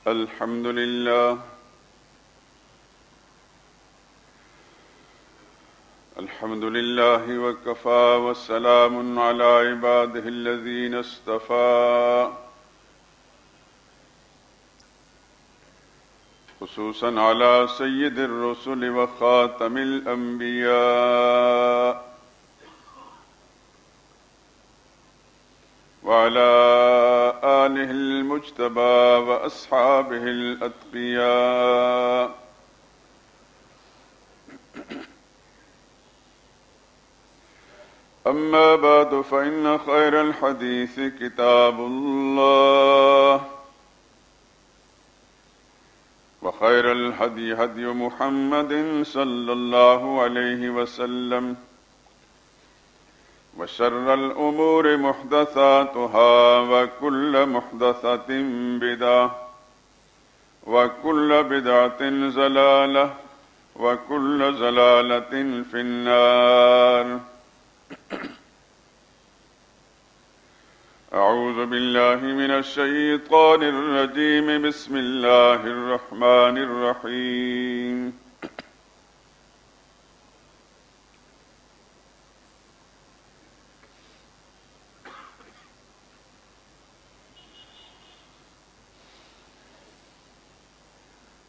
الحمد لله الحمد لله وكفى وسلام على عباده الذين اصطفى خصوصا على سيد الرسل وخاتم الأنبياء وعلى آله المجتبى وأصحابه الأتقياء أما بعد فإن خير الحديث كتاب الله وخير الهدي هدي محمد صلى الله عليه وسلم وشر الأمور محدثاتها وكل محدثة بدعة وكل بدعة ضلالة وكل ضلالة في النار. أعوذ بالله من الشيطان الرجيم. بسم الله الرحمن الرحيم.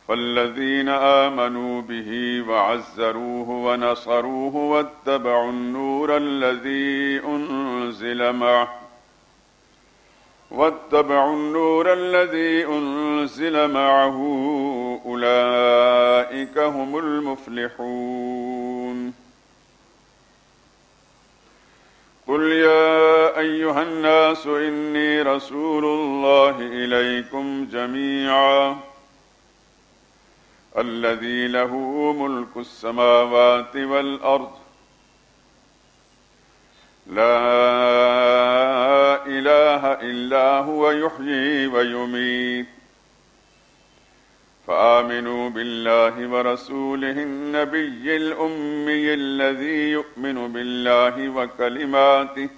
فالذين آمنوا به وعزروه ونصروه واتبعوا النور الذي أنزل معه أولئك هم المفلحون. قل يا أيها الناس إني رسول الله إليكم جميعا الذي له ملك السماوات والأرض لا إله إلا هو يحيي ويميت فآمنوا بالله ورسوله النبي الأمي الذي يؤمن بالله وكلماته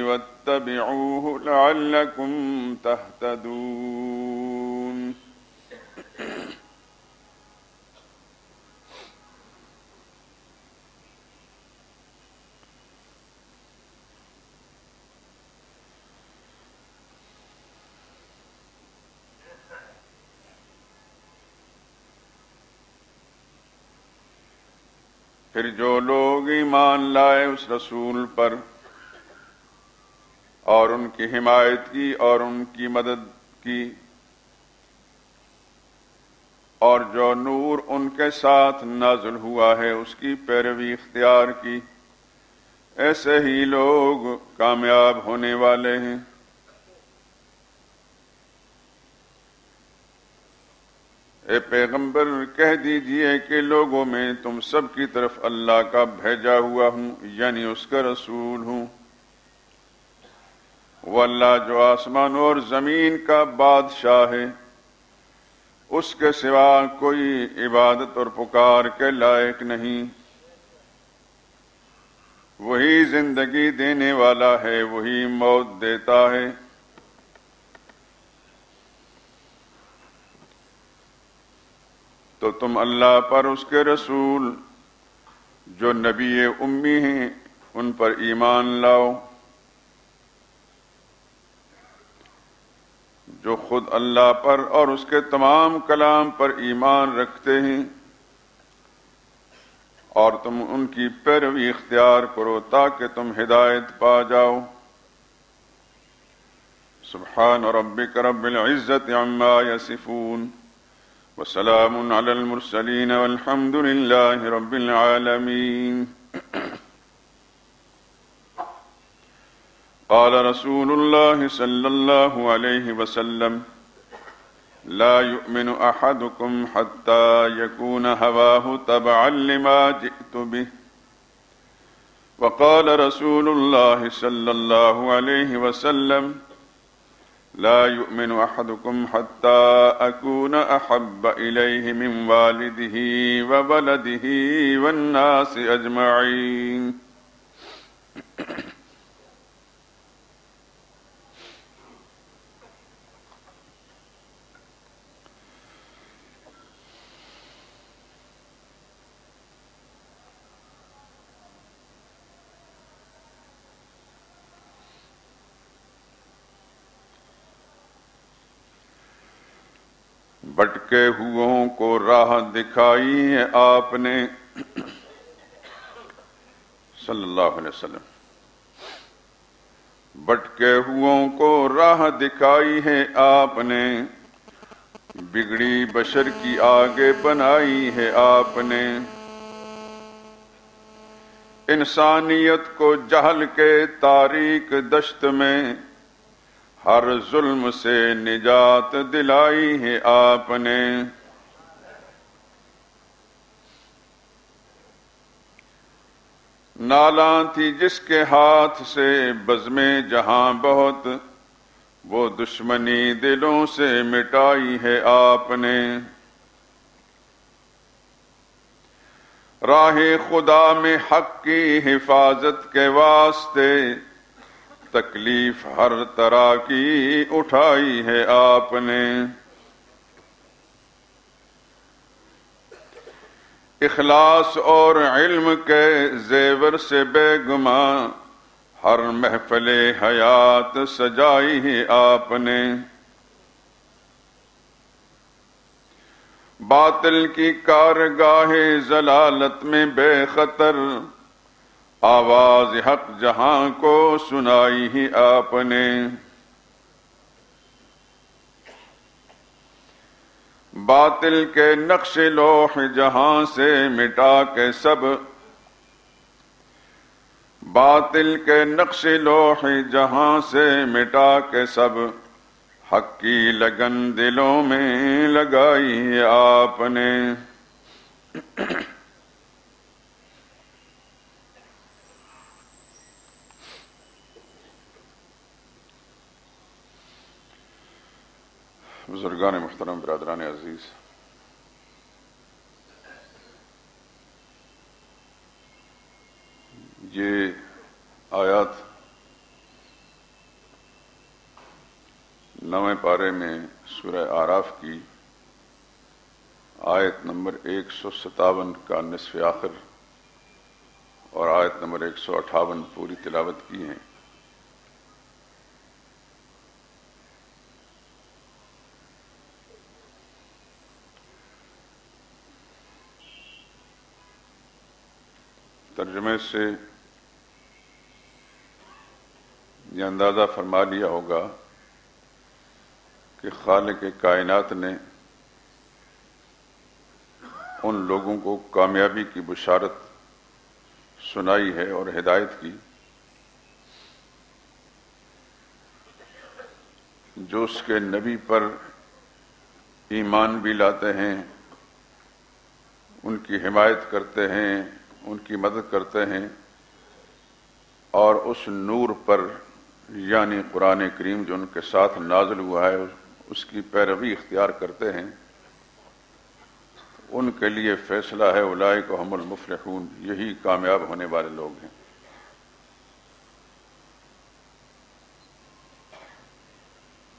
واتبعوه لعلكم تهتدون. پھر جو لوگ ایمان لائے اس رسول پر اور ان کی حمایت کی اور ان کی مدد کی اور جو نور ان کے ساتھ نازل ہوا ہے اس کی پیروی اختیار کی، ایسے ہی لوگ کامیاب ہونے والے ہیں۔ اے پیغمبر کہہ دیجئے کہ لوگوں میں تم سب کی طرف اللہ کا بھیجا ہوا ہوں، یعنی اس کا رسول ہوں۔ وہ اللہ جو آسمان اور زمین کا بادشاہ ہے، اس کے سوا کوئی عبادت اور پکار کے لائق نہیں۔ وہی زندگی دینے والا ہے، وہی موت دیتا ہے۔ تو تم اللہ پر، اس کے رسول جو نبی امی ہیں ان پر ایمان لاؤ، جو خود اللہ پر اور اس کے تمام کلام پر ایمان رکھتے ہیں، اور تم ان کی پیروی اختیار کرو تاکہ تم ہدایت پا جاؤ۔ سبحان ربک رب العزت عما یصفون وسلام علی المرسلین والحمد للہ رب العالمین۔ قال رسول اللہ صلی اللہ علیہ وسلم لا يؤمن احدكم حتى يكون هواه تبعا لما جئت به، وقال رسول اللہ صلی اللہ علیہ وسلم لا يؤمن احدكم حتى اكون احب اليه من والده وولده والناس اجمعين۔ بھٹکے ہوئوں کو راہ دکھائی ہے آپ نے صلی اللہ علیہ وسلم، بھٹکے ہوئوں کو راہ دکھائی ہے آپ نے، بگڑی بشر کی آگے بنائی ہے آپ نے، انسانیت کو جہل کے تاریک دشت میں ہر ظلم سے نجات دلائی ہے آپ نے، نالاں تھی جس کے ہاتھ سے بزم جہاں بہت، وہ دشمنی دلوں سے مٹائی ہے آپ نے، راہ خدا میں حق کی حفاظت کے واسطے تکلیف ہر طرح کی اٹھائی ہے آپ نے، اخلاص اور علم کے زیور سے بے گماں ہر محفل حیات سجائی ہے آپ نے، باطل کی کارگاہ ضلالت میں بے خطر آواز حق جہاں کو سنائی ہی آپ نے، باطل کے نقش لوح جہاں سے مٹا کے سب، باطل کے نقش لوح جہاں سے مٹا کے سب، حق کی لگن دلوں میں لگائی آپ نے، بزرگان محترم، برادران عزیز، یہ آیات 9ویں پارے میں سورہ اعراف کی آیت نمبر 157 کا نصف آخر اور آیت نمبر 158 پوری تلاوت کی ہیں۔ ترجمے سے یہ اندازہ فرما لیا ہوگا کہ خالق کائنات نے ان لوگوں کو کامیابی کی بشارت سنائی ہے اور ہدایت کی جو اس کے نبی پر ایمان بھی لاتے ہیں، ان کی حمایت کرتے ہیں، ان کی مدد کرتے ہیں، اور اس نور پر یعنی قرآن کریم جو ان کے ساتھ نازل ہوا ہے اس کی پیروی اختیار کرتے ہیں، ان کے لیے فیصلہ ہے اولئک هم المفلحون، یہی کامیاب ہونے والے لوگ ہیں۔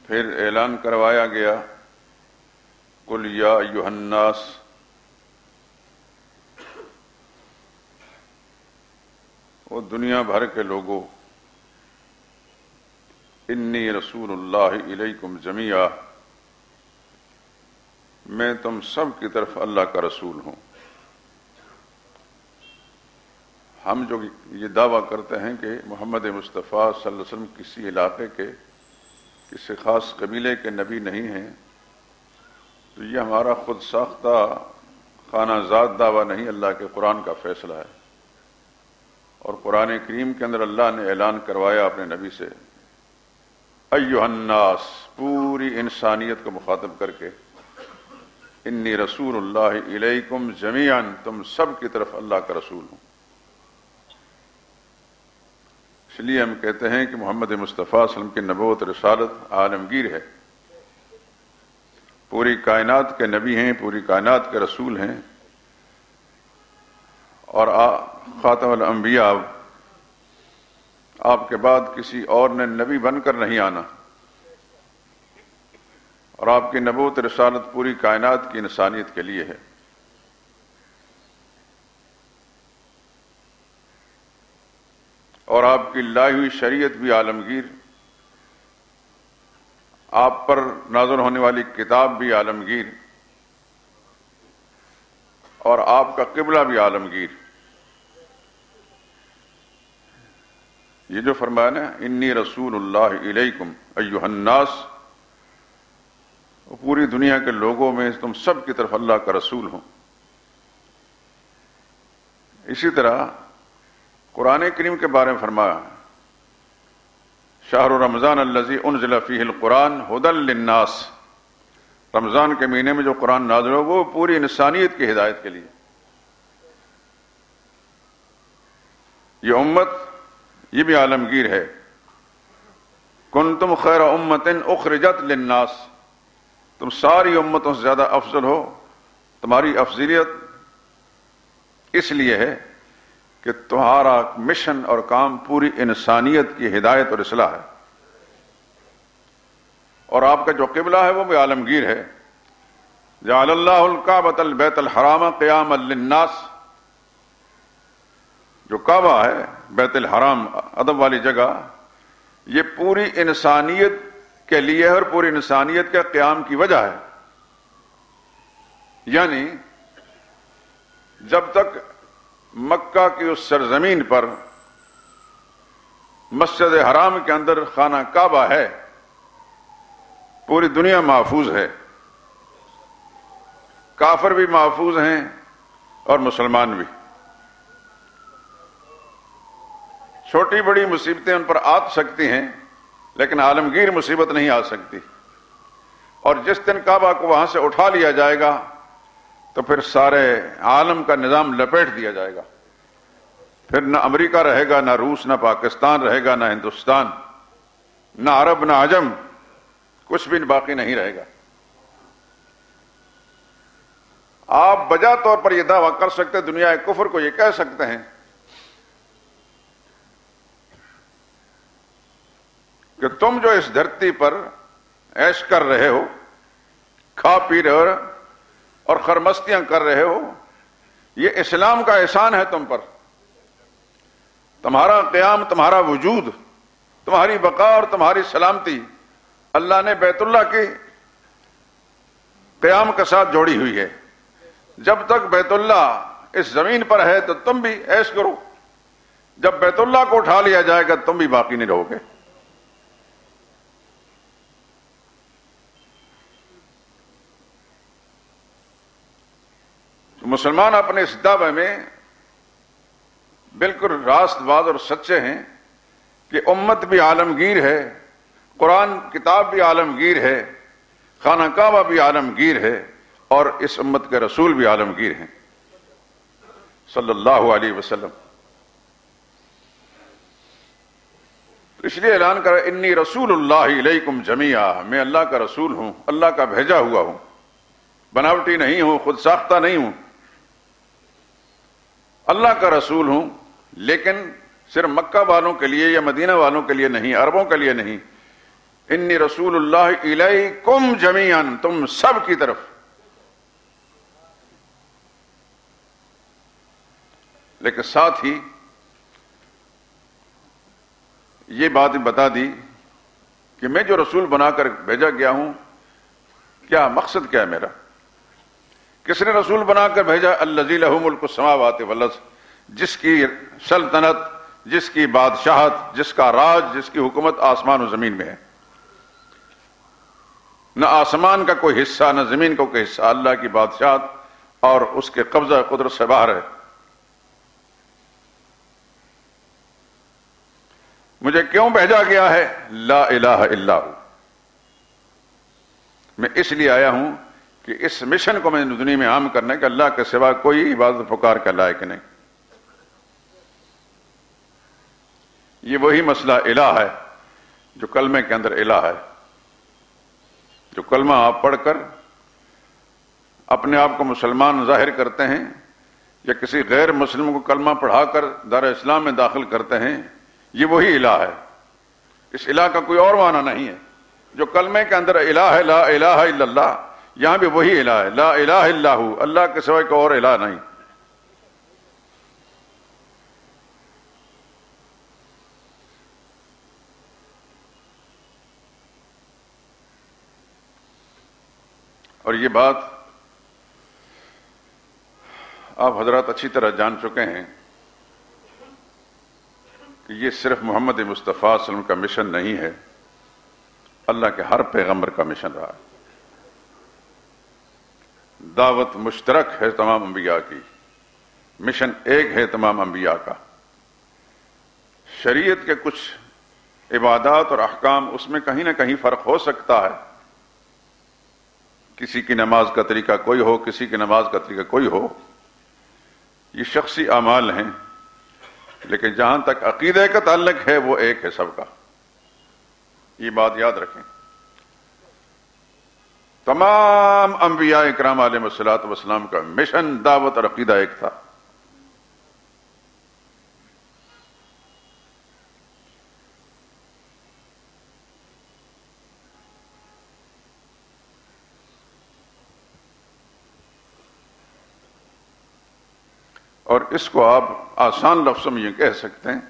پھر اعلان کروایا گیا قل یا ایھا الناس، وہ دنیا بھر کے لوگوں، انی رسول اللہ الیکم جمیعا، میں تم سب کی طرف اللہ کا رسول ہوں۔ ہم جو یہ دعویٰ کرتے ہیں کہ محمد مصطفیٰ صلی اللہ علیہ وسلم کسی علاقے کے کسی خاص قبیلے کے نبی نہیں ہیں، تو یہ ہمارا خود ساختہ خانہ ذات دعویٰ نہیں، اللہ کے قرآن کا فیصلہ ہے۔ اور قرآن کریم کے اندر اللہ نے اعلان کروایا اپنے نبی سے، ایھا الناس، پوری انسانیت کو مخاطب کر کے، انی رسول اللہ الیکم جمیعا، تم سب کی طرف اللہ کا رسول ہوں۔ اس لیے ہم کہتے ہیں کہ محمد مصطفیٰ صلی اللہ علیہ وسلم کی نبوت رسالت عالمگیر ہے، پوری کائنات کے نبی ہیں، پوری کائنات کے رسول ہیں، اور خاتم الانبیاء، آپ کے بعد کسی اور نے نبی بن کر نہیں آنا، اور آپ کی نبوت رسالت پوری کائنات کی انسانیت کے لیے ہے۔ اور آپ کی لائی ہوئی شریعت بھی عالمگیر، آپ پر نازل ہونے والی کتاب بھی عالمگیر، اور آپ کا قبلہ بھی عالمگیر۔ یہ جو فرمایا نا انی رسول اللہ الیکم ایھا الناس، پوری دنیا کے لوگوں میں تم سب کی طرف اللہ کا رسول ہوں۔ اسی طرح قرآن کریم کے بارے میں فرمایا شہر رمضان الذی انزل فیہ القرآن ھدی للناس، رمضان کے مہینے میں جو قرآن نازل ہو وہ پوری انسانیت کی ہدایت کے لیے۔ یہ امت یہ بھی عالمگیر ہے، کنتم خیر امۃ اخرجت للناس، تم ساری امتوں سے زیادہ افضل ہو۔ تمہاری افضلیت اس لیے ہے کہ تمہارا مشن اور کام پوری انسانیت کی ہدایت اور اصلاح ہے، اور آپ کا جو قبلہ ہے وہ بھی عالمگیر ہے۔ جعل اللہ الکعبۃ البیت الحرام قیاما للناس، جو کعبہ ہے بیت الحرام ادب والی جگہ، یہ پوری انسانیت کے لیے اور پوری انسانیت کے قیام کی وجہ ہے۔ یعنی جب تک مکہ کی اس سرزمین پر مسجد حرام کے اندر خانہ کعبہ ہے، پوری دنیا محفوظ ہے، کافر بھی محفوظ ہیں اور مسلمان بھی۔ چھوٹی بڑی مصیبتیں ان پر آ سکتی ہیں لیکن عالمگیر مصیبت نہیں آ سکتی، اور جس دن کعبہ کو وہاں سے اٹھا لیا جائے گا تو پھر سارے عالم کا نظام لپیٹ دیا جائے گا، پھر نہ امریکہ رہے گا، نہ روس، نہ پاکستان رہے گا، نہ ہندوستان، نہ عرب، نہ عجم، کچھ بھی باقی نہیں رہے گا۔ آپ بجا طور پر یہ دعویٰ کر سکتے، دنیا کفر کو یہ کہہ سکتے ہیں کہ تم جو اس دھرتی پر عیش کر رہے ہو، کھا پی رہے ہو اور خرمستیاں کر رہے ہو، یہ اسلام کا احسان ہے تم پر۔ تمہارا قیام، تمہارا وجود، تمہاری بقا اور تمہاری سلامتی اللہ نے بیت اللہ کے قیام کے ساتھ جوڑی ہوئی ہے۔ جب تک بیت اللہ اس زمین پر ہے تو تم بھی عیش کرو، جب بیت اللہ کو اٹھا لیا جائے گا تم بھی باقی نہیں رہو گے۔ مسلمان اپنے اس دعوے میں بالکل راست باز اور سچے ہیں کہ امت بھی عالمگیر ہے، قرآن کتاب بھی عالمگیر ہے، خانہ کعبہ بھی عالمگیر ہے، اور اس امت کے رسول بھی عالمگیر ہیں صلی اللہ علیہ وسلم۔ اس لیے اعلان کرا انی رسول اللہ الیکم جمیعا، میں اللہ کا رسول ہوں، اللہ کا بھیجا ہوا ہوں، بناوٹی نہیں ہوں، خود ساختہ نہیں ہوں، اللہ کا رسول ہوں۔ لیکن صرف مکہ والوں کے لیے یا مدینہ والوں کے لیے نہیں، عربوں کے لیے نہیں، انی رسول اللہ الیکم جمیعا، تم سب کی طرف۔ لیکن ساتھ ہی یہ بات بتا دی کہ میں جو رسول بنا کر بھیجا گیا ہوں، کیا مقصد کیا ہے میرا، کس نے رسول بنا کر بھیجا؟ الذی لہ ملک السماوات والارض، جس کی سلطنت، جس کی بادشاہت، جس کا راج، جس کی حکومت آسمان و زمین میں ہے۔ نہ آسمان کا کوئی حصہ نہ زمین کا کوئی حصہ اللہ کی بادشاہت اور اس کے قبضہ قدرت سے باہر ہے۔ مجھے کیوں بھیجا گیا ہے؟ لا الہ الا ہو، میں اس لیے آیا ہوں کہ اس مشن کو میں نے دنیا میں عام کرنا ہے کہ اللہ کے سوا کوئی عبادت پکار کا لائق نہیں۔ یہ وہی مسئلہ الہ ہے جو کلمے کے اندر الہ ہے، جو کلمہ آپ پڑھ کر اپنے آپ کو مسلمان ظاہر کرتے ہیں یا کسی غیر مسلم کو کلمہ پڑھا کر دار اسلام میں داخل کرتے ہیں، یہ وہی الہ ہے، اس الہ کا کوئی اور معنی نہیں ہے۔ جو کلمے کے اندر الہ ہے لا الہ الا اللہ، یہاں بھی وہی الہ ہے، لا الہ الا ہو، اللہ کے سوا کوئی اور الہ نہیں۔ اور یہ بات آپ حضرات اچھی طرح جان چکے ہیں کہ یہ صرف محمد مصطفیٰ صلی اللہ علیہ وسلم کا مشن نہیں ہے، اللہ کے ہر پیغمبر کا مشن رہا ہے۔ دعوت مشترک ہے تمام انبیاء کی، مشن ایک ہے تمام انبیاء کا۔ شریعت کے کچھ عبادات اور احکام اس میں کہیں نہ کہیں فرق ہو سکتا ہے، کسی کی نماز کا طریقہ کوئی ہو، کسی کی نماز کا طریقہ کوئی ہو، یہ شخصی اعمال ہیں، لیکن جہاں تک عقیدہ کا تعلق ہے وہ ایک ہے سب کا، یہ بات یاد رکھیں۔ تمام انبیاء اکرام علیہم الصلوۃ والسلام کا مشن، دعوت اور عقیدہ ایک تھا۔ اور اس کو آپ آسان لفظوں میں یہ کہہ سکتے ہیں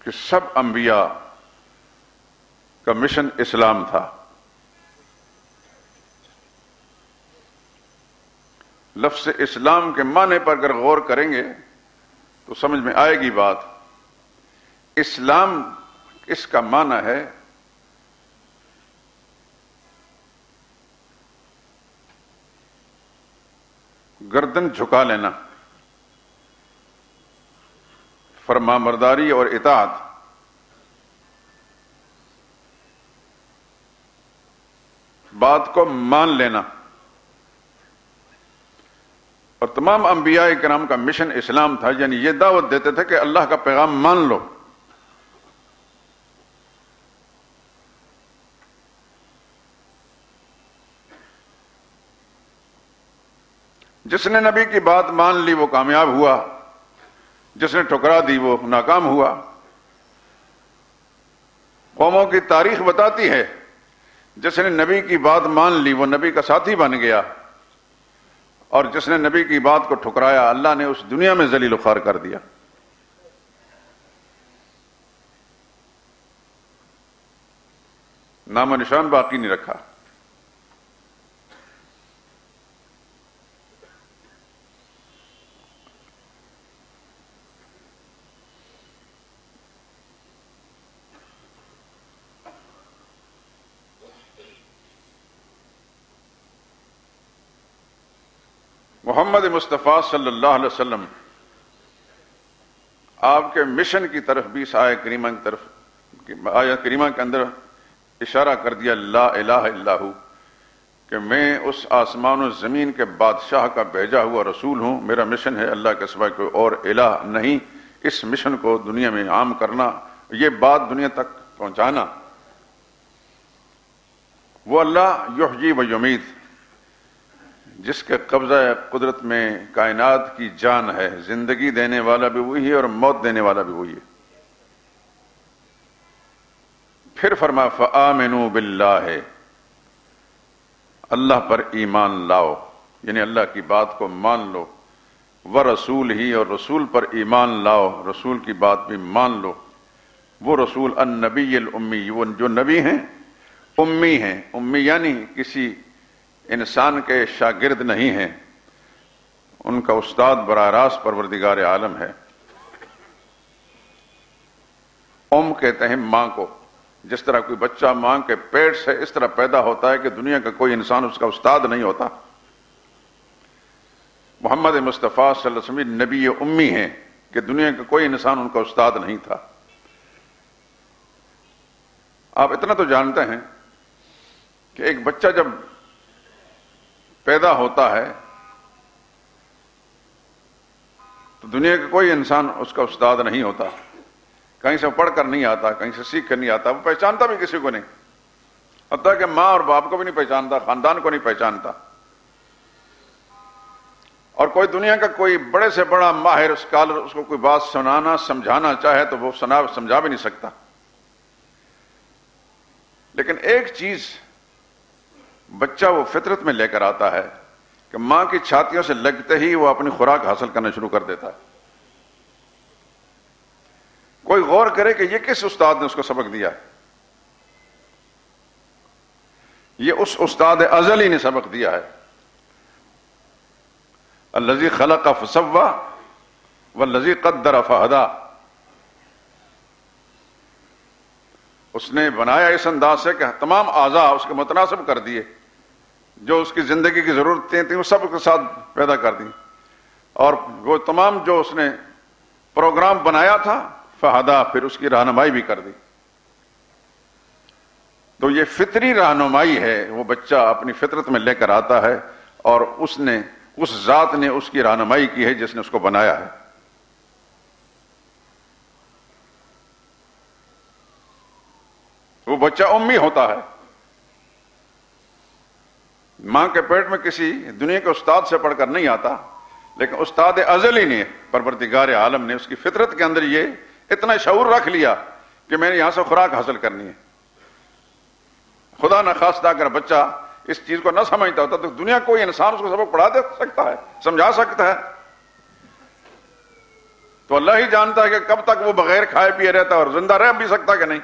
کہ سب انبیاء کا مشن اسلام تھا۔ لفظ اسلام کے معنی پر اگر غور کریں گے تو سمجھ میں آئے گی بات۔ اسلام اس کا معنی ہے گردن جھکا لینا، فرمانبرداری اور اطاعت، بات کو مان لینا۔ اور تمام انبیاء کرام کا مشن اسلام تھا، یعنی یہ دعوت دیتے تھے کہ اللہ کا پیغام مان لو۔ جس نے نبی کی بات مان لی وہ کامیاب ہوا، جس نے ٹھکرا دی وہ ناکام ہوا۔ قوموں کی تاریخ بتاتی ہے جس نے نبی کی بات مان لی وہ نبی کا ساتھی بن گیا، اور جس نے نبی کی بات کو ٹھکرایا اللہ نے اس دنیا میں ذلیل و خوار کر دیا۔ نام و نشان باقی نہیں رکھا۔ محمد مصطفیٰ صلی اللہ علیہ وسلم آپ کے مشن کی طرف بھی اس آیت کریمہ کے اندر اشارہ کر دیا، لا الہ الا ہو، کہ میں اس آسمان و زمین کے بادشاہ کا بھیجا ہوا رسول ہوں، میرا مشن ہے اللہ کے سوا کوئی اور الہ نہیں۔ اس مشن کو دنیا میں عام کرنا، یہ بات دنیا تک پہنچانا۔ وہ اللہ یحیی و یمیت، جس کے قبضہ قدرت میں کائنات کی جان ہے، زندگی دینے والا بھی وہی ہے اور موت دینے والا بھی وہی ہے۔ پھر فرمایا فآمنوا باللہ، اللہ پر ایمان لاؤ، یعنی اللہ کی بات کو مان لو، ورسول ہی، اور رسول پر ایمان لاؤ، رسول کی بات بھی مان لو۔ وہ رسول النبی الامی، وہ جو نبی ہیں امی ہیں، امی یعنی کسی انسان کے شاگرد نہیں ہیں، ان کا استاد براہ راست پروردگار عالم ہے۔ ام کہتے ہیں ماں کو، جس طرح کوئی بچہ ماں کے پیٹ سے اس طرح پیدا ہوتا ہے کہ دنیا کا کوئی انسان اس کا استاد نہیں ہوتا۔ محمد مصطفیٰ صلی اللہ علیہ وسلم نبی امی ہیں کہ دنیا کا کوئی انسان ان کا استاد نہیں تھا۔ آپ اتنا تو جانتے ہیں کہ ایک بچہ جب پیدا ہوتا ہے تو دنیا کا کوئی انسان اس کا استاد نہیں ہوتا، کہیں سے پڑھ کر نہیں آتا، کہیں سے سیکھ کر نہیں آتا، وہ پہچانتا بھی کسی کو نہیں، حتیٰ کہ ماں اور باپ کو بھی نہیں پہچانتا، خاندان کو نہیں پہچانتا۔ اور کوئی دنیا کا کوئی بڑے سے بڑا ماہر اسکالر اس کو کوئی بات سنانا سمجھانا چاہے تو وہ سمجھا بھی نہیں سکتا۔ لیکن ایک چیز بچہ وہ فطرت میں لے کر آتا ہے کہ ماں کی چھاتیوں سے لگتے ہی وہ اپنی خوراک حاصل کرنا شروع کر دیتا ہے۔ کوئی غور کرے کہ یہ کس استاد نے اس کو سبق دیا ہے؟ یہ اس استاد ازلی نے سبق دیا ہے، الذی خلق فسوی والذی قدر فہدی. اس نے بنایا اس انداز سے کہ تمام اعضاء اس کے متناسب کر دیے، جو اس کی زندگی کی ضرورتیں تھیں وہ سب کے ساتھ پیدا کر دی، اور وہ تمام جو اس نے پروگرام بنایا تھا فہدا، پھر اس کی رہنمائی بھی کر دی. تو یہ فطری رہنمائی ہے، وہ بچہ اپنی فطرت میں لے کر آتا ہے، اور اس ذات نے اس کی رہنمائی کی ہے جس نے اس کو بنایا ہے. وہ بچہ امی ہوتا ہے، ماں کے پیٹ میں کسی دنیا کے استاد سے پڑھ کر نہیں آتا، لیکن استاد ازلی نے، پروردگار عالم نے اس کی فطرت کے اندر یہ اتنا شعور رکھ لیا کہ میں نے یہاں سے خوراک حاصل کرنی ہے. خدا نخواستہ اگر بچہ اس چیز کو نہ سمجھتا ہوتا تو دنیا کوئی انسان اس کو سبق پڑھا دے سکتا ہے، سمجھا سکتا ہے. تو اللہ ہی جانتا ہے کہ کب تک وہ بغیر کھائے پیے رہتا ہے اور زندہ رہ بھی سکتا کہ نہیں.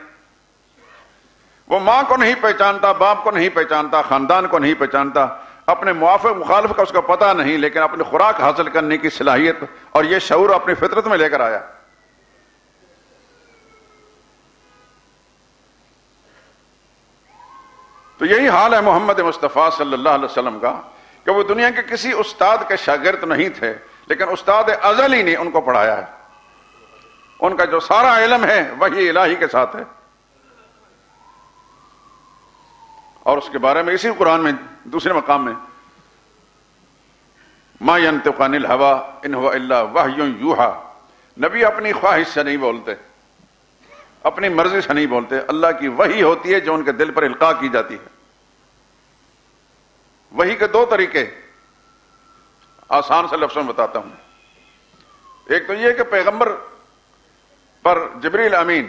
وہ ماں کو نہیں پہچانتا، باپ کو نہیں پہچانتا، خاندان کو نہیں پہچانتا، اپنے موافق مخالف کا اس کا پتہ نہیں، لیکن اپنی خوراک حاصل کرنے کی صلاحیت اور یہ شعور اپنی فطرت میں لے کر آیا. تو یہی حال ہے محمد مصطفیٰ صلی اللہ علیہ وسلم کا، کہ وہ دنیا کے کسی استاد کے شاگرد نہیں تھے، لیکن استاد ازلی نے ان کو پڑھایا ہے. ان کا جو سارا علم ہے وہی الہی کے ساتھ ہے. اور اس کے بارے میں اسی قرآن میں دوسرے مقام میں ما ينطق عن الهوى ان هو الا وحی یوحی، نبی اپنی خواہش سے نہیں بولتے، اپنی مرضی سے نہیں بولتے، اللہ کی وحی ہوتی ہے جو ان کے دل پر القاء کی جاتی ہے. وحی کے دو طریقے آسان سے لفظوں میں بتاتا ہوں. ایک تو یہ کہ پیغمبر پر جبریل امین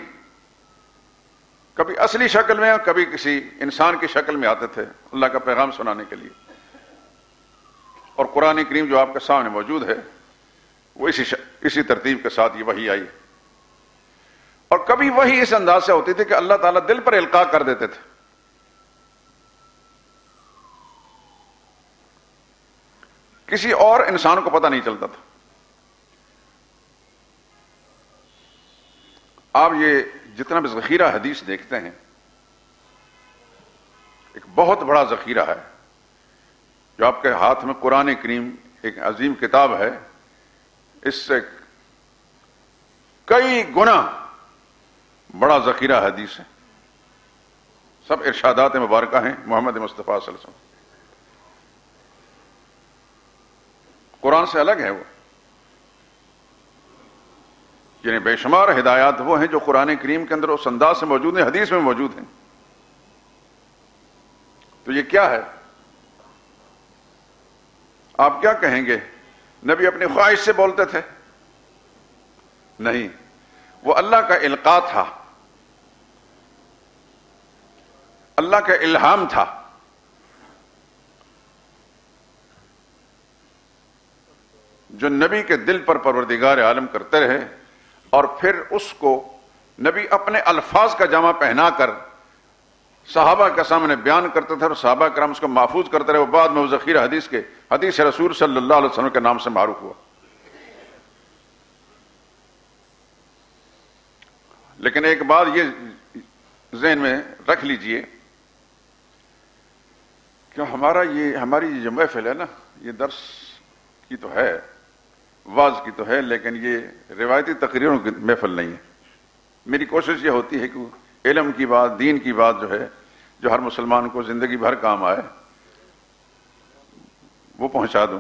کبھی اصلی شکل میں اور کبھی کسی انسان کی شکل میں آتے تھے اللہ کا پیغام سنانے کے لیے، اور قرآن کریم جو آپ کے سامنے موجود ہے وہ اسی ترتیب کے ساتھ یہ وحی آئی. اور کبھی وحی اس انداز سے ہوتی تھی کہ اللہ تعالیٰ دل پر القاء کر دیتے تھے. کسی اور انسان کو پتہ نہیں چلتا تھا. آپ یہ جتنا بھی ذخیرہ حدیث دیکھتے ہیں، ایک بہت بڑا ذخیرہ ہے جو آپ کے ہاتھ میں قرآن کریم ایک عظیم کتاب ہے، اس سے کئی گنا بڑا ذخیرہ حدیث ہے. سب ارشادات مبارکہ ہیں محمد مصطفیٰ صلی اللہ علیہ وسلم. قرآن سے الگ ہے وہ، یعنی بے شمار ہدایات وہ ہیں جو قرآن کریم کے اندر اس انداز سے موجود ہیں، حدیث میں موجود ہیں. تو یہ کیا ہے؟ آپ کیا کہیں گے؟ نبی اپنی خواہش سے بولتے تھے؟ نہیں، وہ اللہ کا القاء تھا، اللہ کا الہام تھا. جو نبی کے دل پر پروردگار عالم کرتے رہے، اور پھر اس کو نبی اپنے الفاظ کا جامع پہنا کر صحابہ کے سامنے بیان کرتے تھے، اور صحابہ کرام اس کو محفوظ کرتے رہے. وہ بعد میں وہ ذخیرہ حدیث کے حدیث رسول صلی اللہ علیہ وسلم کے نام سے معروف ہوا. لیکن ایک بات یہ ذہن میں رکھ لیجئے کہ ہماری جو محفل ہے نا، یہ درس کی تو ہے، واز کی تو ہے، لیکن یہ روایتی تقریروں کی محفل نہیں ہے. میری کوشش یہ ہوتی ہے کہ علم کی بات، دین کی بات جو ہے، جو ہر مسلمان کو زندگی بھر کام آئے، وہ پہنچا دوں.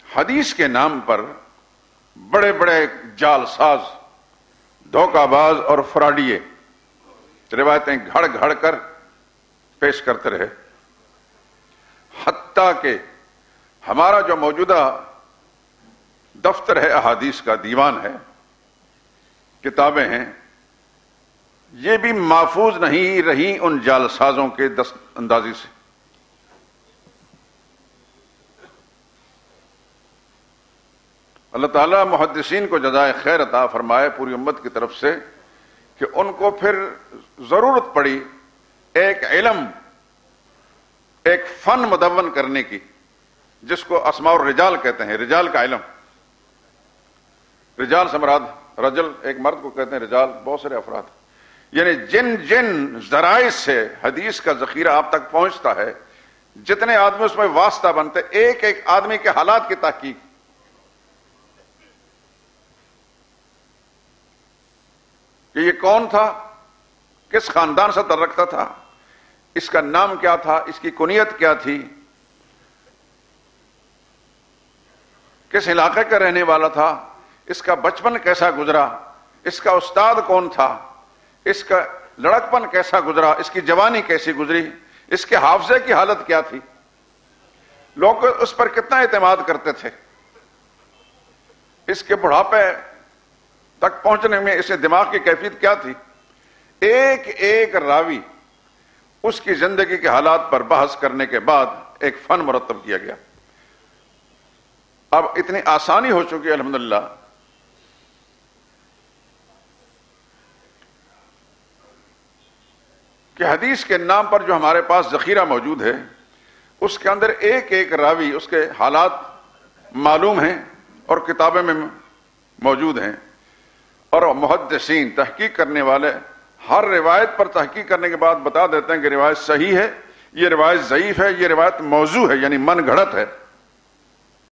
حدیث کے نام پر بڑے بڑے جال ساز، دھوکہ باز اور فراڈیے روایتیں گھڑ گھڑ کر پیش کرتے رہے، حتیٰ کہ ہمارا جو موجودہ دفتر ہے، احادیث کا دیوان ہے، کتابیں ہیں، یہ بھی محفوظ نہیں رہی ان جال سازوں کے دست اندازی سے. اللہ تعالیٰ محدثین کو جزائے خیر عطا فرمائے پوری امت کی طرف سے کہ ان کو پھر ضرورت پڑی ایک علم، ایک فن مدون کرنے کی، جس کو اسماء الرجال کہتے ہیں، رجال کا علم۔ رجال سے مراد رجل ایک مرد کو کہتے ہیں، رجال بہت سارے افراد، یعنی جن جن ذرائع سے حدیث کا ذخیرہ آپ تک پہنچتا ہے، جتنے آدمی اس میں واسطہ بنتے، ایک ایک آدمی کے حالات کی تحقیق، کہ یہ کون تھا، کس خاندان سے تعلق رکھتا تھا، اس کا نام کیا تھا، اس کی کنیت کیا تھی، کس علاقے کا رہنے والا تھا، اس کا بچپن کیسا گزرا، اس کا استاد کون تھا، اس کا لڑکپن کیسا گزرا، اس کی جوانی کیسی گزری، اس کے حافظے کی حالت کیا تھی، لوگ اس پر کتنا اعتماد کرتے تھے، اس کے بڑھاپے تک پہنچنے میں اسے دماغ کی کیفیت کیا تھی۔ ایک ایک راوی اس کی زندگی کے حالات پر بحث کرنے کے بعد ایک فن مرتب کیا گیا۔ اب اتنی آسانی ہو چکی ہے الحمدللہ کہ حدیث کے نام پر جو ہمارے پاس ذخیرہ موجود ہے، اس کے اندر ایک ایک راوی، اس کے حالات معلوم ہیں اور کتابیں میں موجود ہیں، اور محدثین تحقیق کرنے والے ہر روایت پر تحقیق کرنے کے بعد بتا دیتے ہیں کہ روایت صحیح ہے، یہ روایت ضعیف ہے، یہ روایت موضوع ہے یعنی من گھڑت ہے۔